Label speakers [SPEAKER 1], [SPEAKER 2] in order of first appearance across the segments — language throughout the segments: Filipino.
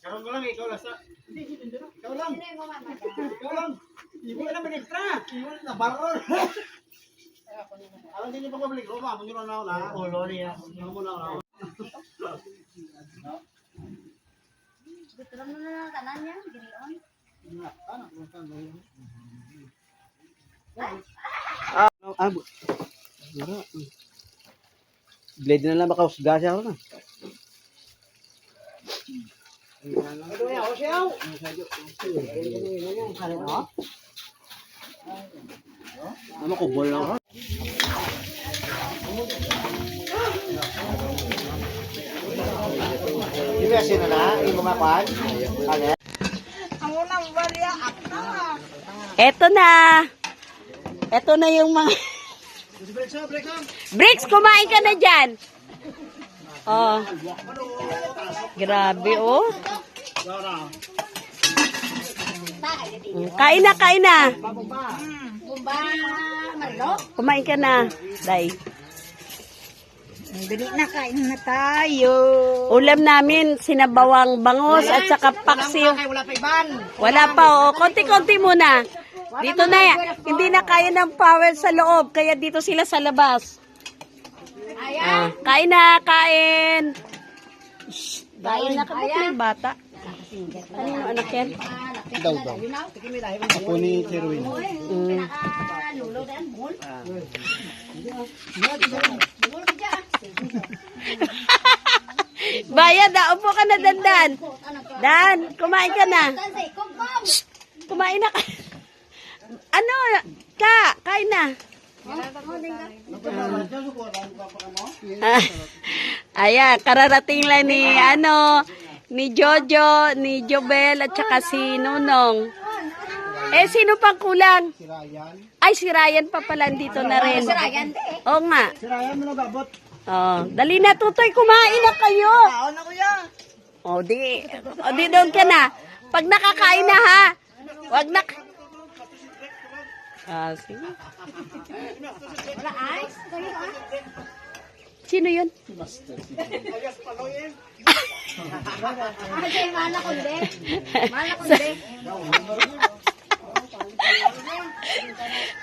[SPEAKER 1] Karon ko lang ikaw lasa. Ikaw lang. Ikaw lang. Ibu na ministra. Ibu na baror. Alam din pa pabalik Roma, mo na na. Ulo niya. Mo na.
[SPEAKER 2] Gusto mo na tanan niya, gilion.
[SPEAKER 3] Blade na lang baka usga siya ako na. Ano ko bol lang ako.
[SPEAKER 1] Ibu asin na, ibu makan. Ano?
[SPEAKER 4] Eto na. Eto na yung mga... Bricks, kumain ka na dyan. Oh. Grabe, oh. Kain na, kain na.
[SPEAKER 2] Bumba, Marlo.
[SPEAKER 4] Kumain ka na, Day.
[SPEAKER 2] Dali na, kain na tayo.
[SPEAKER 4] Ulam namin, sinabawang bangos at saka paksiw.
[SPEAKER 2] Wala pa iban.
[SPEAKER 4] Wala pa, oh. Konti-konti muna. Dito na, hindi na kaya ng power sa loob, kaya dito sila sa labas. Ah, kain na, kain. Shh, kain na, kapit may bata. Kanino anak yan?
[SPEAKER 3] Daw. Ako ni Sherwin.
[SPEAKER 2] Lulo dan mul.
[SPEAKER 4] Bayad, upo ka na, Dan. Dan, kumain ka na. Shh, kumain na ka. Ano? Kain na. Ayan, kararating lang ni Jojo, ni Jobel, at saka si Nunong. Eh, sino pang kulang?
[SPEAKER 1] Si Ryan.
[SPEAKER 4] Ay, si Ryan pa pala dito na rin.
[SPEAKER 2] Si Ryan,
[SPEAKER 4] Oo nga.
[SPEAKER 1] Si Ryan mo nagabot.
[SPEAKER 4] Oh, dali na, Tutoy, kumain na kayo.
[SPEAKER 1] Kaon na kuya.
[SPEAKER 4] O, di doon ka na. Pag nakakain na, ha? Wag na. Ah, sige.
[SPEAKER 2] Wala ice. Kayo ah.
[SPEAKER 4] Sino yun?
[SPEAKER 2] Kasi mana kundi. Mana kundi.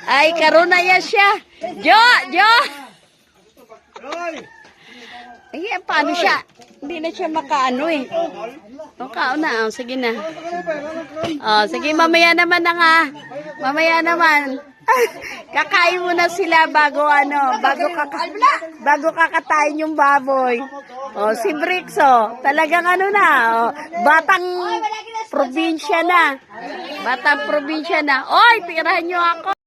[SPEAKER 4] Ay, karuna ya siya. Jo! Ay, paano siya? Hindi na siya makaano eh. O, kaon na. O, sige na. O, sige, mamaya naman na nga. Mamaya naman. Kakain muna sila bago bago kakatayin yung baboy. O, si Bricks, o. Talagang ano na, o. Batang probinsya na. Batang probinsya na. Oy, tirahan nyo ako.